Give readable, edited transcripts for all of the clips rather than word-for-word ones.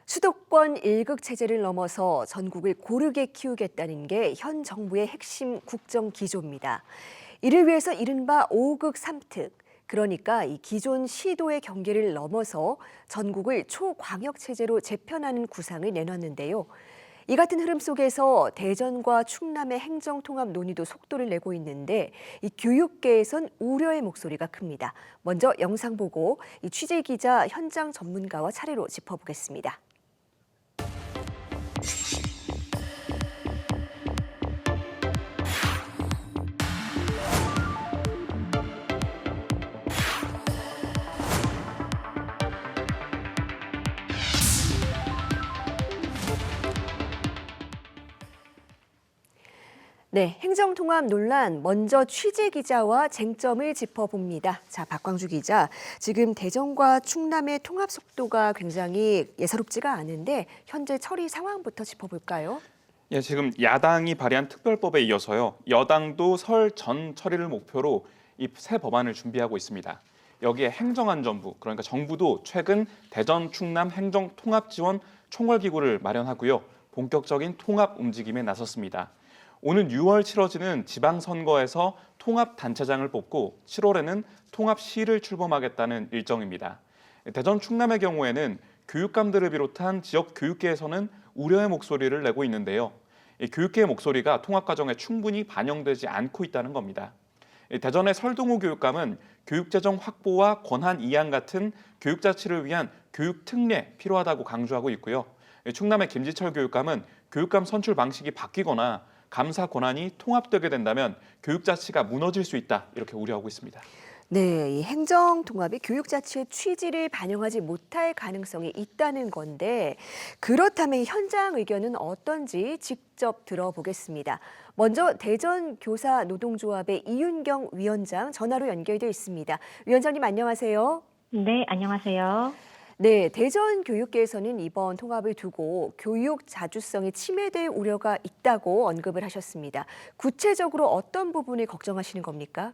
수도권 1극 체제를 넘어서 전국을 고르게 키우겠다는 게 현 정부의 핵심 국정 기조입니다. 이를 위해서 이른바 5극 3특, 그러니까 이 기존 시도의 경계를 넘어서 전국을 초광역 체제로 재편하는 구상을 내놨는데요. 이 같은 흐름 속에서 대전과 충남의 행정통합 논의도 속도를 내고 있는데 이 교육계에선 우려의 목소리가 큽니다. 먼저 영상 보고 이 취재기자 현장 전문가와 차례로 짚어보겠습니다. 네, 행정통합 논란 먼저 취재 기자와 쟁점을 짚어봅니다. 자, 박광주 기자, 지금 대전과 충남의 통합 속도가 굉장히 예사롭지가 않은데 현재 처리 상황부터 짚어볼까요? 예, 지금 야당이 발의한 특별법에 이어서요. 여당도 설 전 처리를 목표로 이 새 법안을 준비하고 있습니다. 여기에 행정안전부, 그러니까 정부도 최근 대전 충남 행정통합지원 총괄기구를 마련하고요. 본격적인 통합 움직임에 나섰습니다. 오는 6월 치러지는 지방선거에서 통합단체장을 뽑고 7월에는 통합시를 출범하겠다는 일정입니다. 대전 충남의 경우에는 교육감들을 비롯한 지역 교육계에서는 우려의 목소리를 내고 있는데요. 교육계의 목소리가 통합 과정에 충분히 반영되지 않고 있다는 겁니다. 대전의 설동우 교육감은 교육재정 확보와 권한 이양 같은 교육자치를 위한 교육 특례 필요하다고 강조하고 있고요. 충남의 김지철 교육감은 교육감 선출 방식이 바뀌거나 감사 권한이 통합되게 된다면 교육자치가 무너질 수 있다, 이렇게 우려하고 있습니다. 네, 이 행정통합이 교육자치의 취지를 반영하지 못할 가능성이 있다는 건데 그렇다면 현장 의견은 어떤지 직접 들어보겠습니다. 먼저 대전 교사 노동조합의 이윤경 위원장 전화로 연결돼 있습니다. 위원장님 안녕하세요. 네, 안녕하세요. 네, 대전 교육계에서는 이번 통합을 두고 교육 자주성이 침해될 우려가 있다고 언급을 하셨습니다. 구체적으로 어떤 부분을 걱정하시는 겁니까?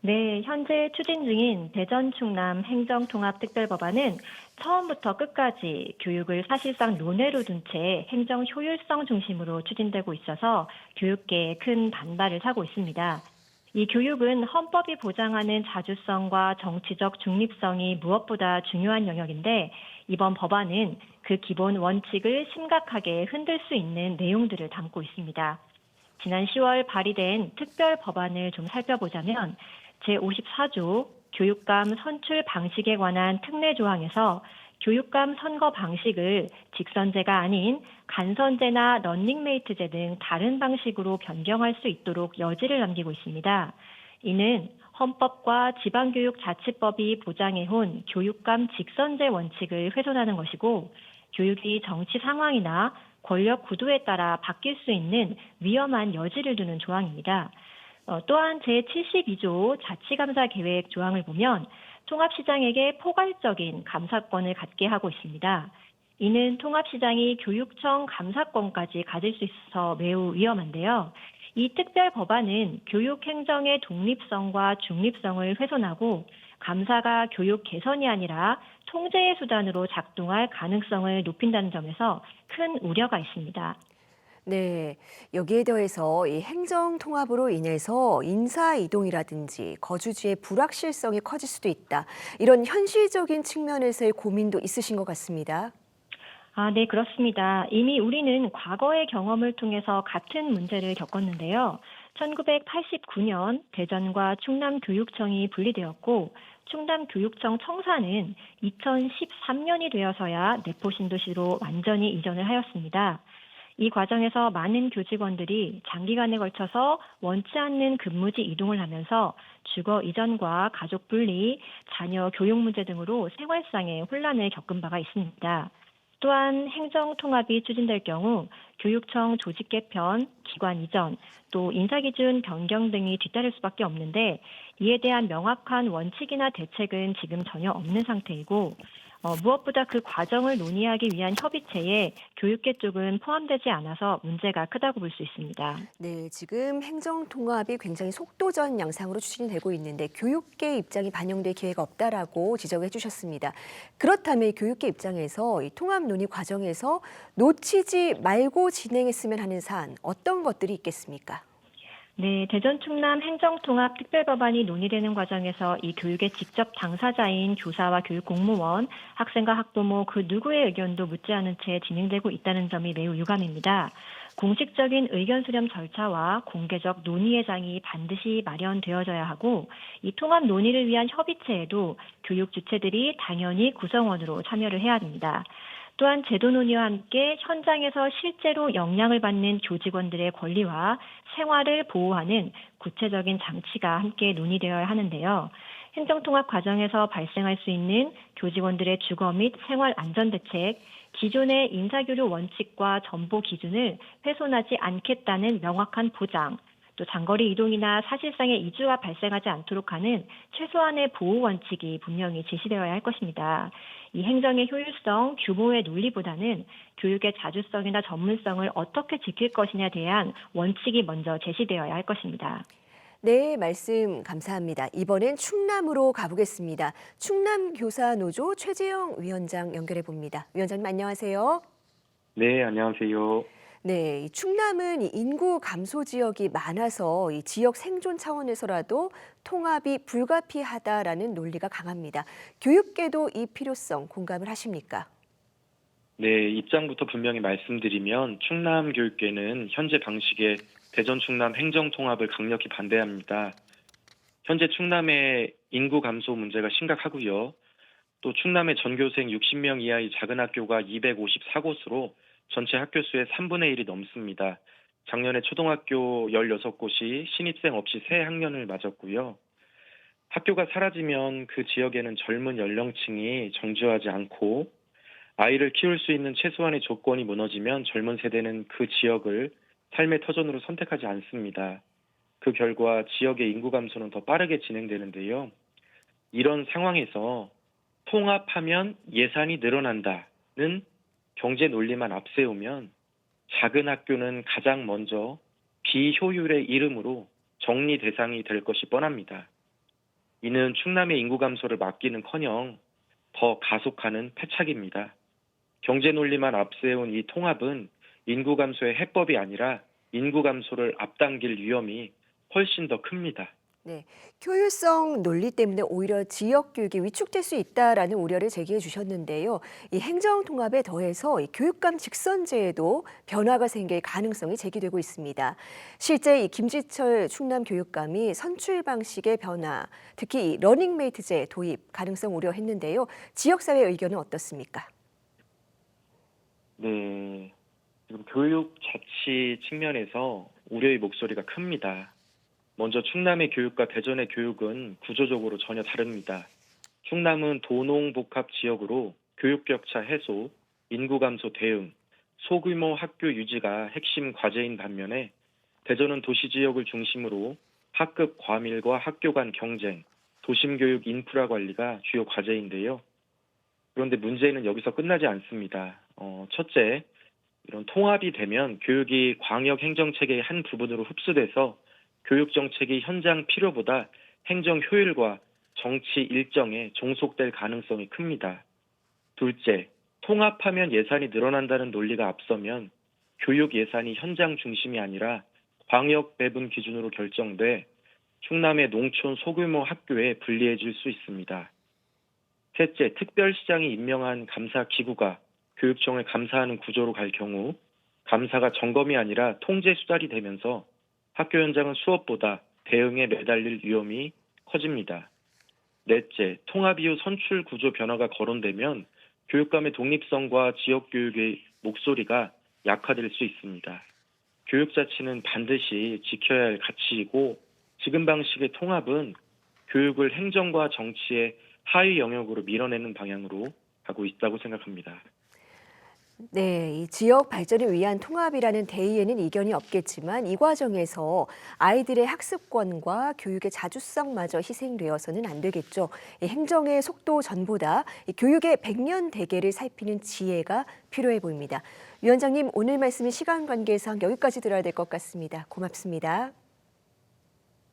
네, 현재 추진 중인 대전 충남 행정통합특별법안은 처음부터 끝까지 교육을 사실상 논외로 둔 채 행정 효율성 중심으로 추진되고 있어서 교육계에 큰 반발을 사고 있습니다. 이 교육은 헌법이 보장하는 자주성과 정치적 중립성이 무엇보다 중요한 영역인데 이번 법안은 그 기본 원칙을 심각하게 흔들 수 있는 내용들을 담고 있습니다. 지난 10월 발의된 특별 법안을 좀 살펴보자면 제54조 교육감 선출 방식에 관한 특례 조항에서 교육감 선거 방식을 직선제가 아닌 간선제나 런닝메이트제 등 다른 방식으로 변경할 수 있도록 여지를 남기고 있습니다. 이는 헌법과 지방교육자치법이 보장해온 교육감 직선제 원칙을 훼손하는 것이고 교육이 정치 상황이나 권력 구도에 따라 바뀔 수 있는 위험한 여지를 두는 조항입니다. 또한 제72조 자치감사계획 조항을 보면 통합시장에게 포괄적인 감사권을 갖게 하고 있습니다. 이는 통합시장이 교육청 감사권까지 가질 수 있어서 매우 위험한데요. 이 특별 법안은 교육행정의 독립성과 중립성을 훼손하고 감사가 교육 개선이 아니라 통제의 수단으로 작동할 가능성을 높인다는 점에서 큰 우려가 있습니다. 네, 여기에 더해서 이 행정 통합으로 인해서 인사 이동이라든지 거주지의 불확실성이 커질 수도 있다. 이런 현실적인 측면에서의 고민도 있으신 것 같습니다. 네, 그렇습니다. 이미 우리는 과거의 경험을 통해서 같은 문제를 겪었는데요. 1989년 대전과 충남교육청이 분리되었고 충남교육청 청사는 2013년이 되어서야 내포신도시로 완전히 이전을 하였습니다. 이 과정에서 많은 교직원들이 장기간에 걸쳐서 원치 않는 근무지 이동을 하면서 주거 이전과 가족 분리, 자녀 교육 문제 등으로 생활상의 혼란을 겪은 바가 있습니다. 또한 행정통합이 추진될 경우 교육청 조직 개편, 기관 이전, 또 인사기준 변경 등이 뒤따를 수밖에 없는데 이에 대한 명확한 원칙이나 대책은 지금 전혀 없는 상태이고 무엇보다 그 과정을 논의하기 위한 협의체에 교육계 쪽은 포함되지 않아서 문제가 크다고 볼 수 있습니다. 네, 지금 행정 통합이 굉장히 속도전 양상으로 추진이 되고 있는데 교육계 입장이 반영될 기회가 없다라고 지적을 해주셨습니다. 그렇다면 이 교육계 입장에서 이 통합 논의 과정에서 놓치지 말고 진행했으면 하는 사안 어떤 것들이 있겠습니까? 네, 대전 충남 행정통합 특별법안이 논의되는 과정에서 이 교육의 직접 당사자인 교사와 교육 공무원, 학생과 학부모 그 누구의 의견도 묻지 않은 채 진행되고 있다는 점이 매우 유감입니다. 공식적인 의견 수렴 절차와 공개적 논의의 장이 반드시 마련되어져야 하고 이 통합 논의를 위한 협의체에도 교육 주체들이 당연히 구성원으로 참여를 해야 합니다. 또한 제도 논의와 함께 현장에서 실제로 영향을 받는 교직원들의 권리와 생활을 보호하는 구체적인 장치가 함께 논의되어야 하는데요. 행정통합 과정에서 발생할 수 있는 교직원들의 주거 및 생활 안전 대책, 기존의 인사교류 원칙과 전보 기준을 훼손하지 않겠다는 명확한 보장, 또 장거리 이동이나 사실상의 이주가 발생하지 않도록 하는 최소한의 보호 원칙이 분명히 제시되어야 할 것입니다. 이 행정의 효율성, 규모의 논리보다는 교육의 자주성이나 전문성을 어떻게 지킬 것이냐에 대한 원칙이 먼저 제시되어야 할 것입니다. 네, 말씀 감사합니다. 이번엔 충남으로 가보겠습니다. 충남교사노조 최재영 위원장 연결해 봅니다. 위원장님 안녕하세요. 네, 안녕하세요. 네, 이 충남은 이 인구 감소 지역이 많아서 이 지역 생존 차원에서라도 통합이 불가피하다라는 논리가 강합니다. 교육계도 이 필요성 공감을 하십니까? 네, 입장부터 분명히 말씀드리면 충남 교육계는 현재 방식의 대전 충남 행정 통합을 강력히 반대합니다. 현재 충남의 인구 감소 문제가 심각하고요. 또 충남의 전교생 60명 이하의 작은 학교가 254곳으로 전체 학교 수의 3분의 1이 넘습니다. 작년에 초등학교 16곳이 신입생 없이 새 학년을 맞았고요. 학교가 사라지면 그 지역에는 젊은 연령층이 정주하지 않고 아이를 키울 수 있는 최소한의 조건이 무너지면 젊은 세대는 그 지역을 삶의 터전으로 선택하지 않습니다. 그 결과 지역의 인구 감소는 더 빠르게 진행되는데요. 이런 상황에서 통합하면 예산이 늘어난다는 경제 논리만 앞세우면 작은 학교는 가장 먼저 비효율의 이름으로 정리 대상이 될 것이 뻔합니다. 이는 충남의 인구 감소를 막기는커녕 더 가속하는 패착입니다. 경제 논리만 앞세운 이 통합은 인구 감소의 해법이 아니라 인구 감소를 앞당길 위험이 훨씬 더 큽니다. 네, 효율성 논리 때문에 오히려 지역 교육이 위축될 수 있다라는 우려를 제기해 주셨는데요. 이 행정 통합에 더해서 이 교육감 직선제에도 변화가 생길 가능성이 제기되고 있습니다. 실제 이 김지철 충남 교육감이 선출 방식의 변화, 특히 이 러닝메이트제 도입 가능성 우려했는데요. 지역사회 의견은 어떻습니까? 네, 지금 교육 자치 측면에서 우려의 목소리가 큽니다. 먼저 충남의 교육과 대전의 교육은 구조적으로 전혀 다릅니다. 충남은 도농복합 지역으로 교육 격차 해소, 인구 감소 대응, 소규모 학교 유지가 핵심 과제인 반면에 대전은 도시 지역을 중심으로 학급 과밀과 학교 간 경쟁, 도심 교육 인프라 관리가 주요 과제인데요. 그런데 문제는 여기서 끝나지 않습니다. 첫째, 이런 통합이 되면 교육이 광역 행정체계의 한 부분으로 흡수돼서 교육정책이 현장 필요보다 행정 효율과 정치 일정에 종속될 가능성이 큽니다. 둘째, 통합하면 예산이 늘어난다는 논리가 앞서면 교육 예산이 현장 중심이 아니라 광역 배분 기준으로 결정돼 충남의 농촌 소규모 학교에 불리해질 수 있습니다. 셋째, 특별시장이 임명한 감사 기구가 교육청을 감사하는 구조로 갈 경우 감사가 점검이 아니라 통제 수달이 되면서 학교 현장은 수업보다 대응에 매달릴 위험이 커집니다. 넷째, 통합 이후 선출 구조 변화가 거론되면 교육감의 독립성과 지역교육의 목소리가 약화될 수 있습니다. 교육 자치는 반드시 지켜야 할 가치이고 지금 방식의 통합은 교육을 행정과 정치의 하위 영역으로 밀어내는 방향으로 가고 있다고 생각합니다. 네, 이 지역 발전을 위한 통합이라는 대의에는 이견이 없겠지만 이 과정에서 아이들의 학습권과 교육의 자주성마저 희생되어서는 안 되겠죠. 이 행정의 속도 전보다 이 교육의 백년 대계를 살피는 지혜가 필요해 보입니다. 위원장님, 오늘 말씀은 시간 관계상 여기까지 들어야 될 것 같습니다. 고맙습니다.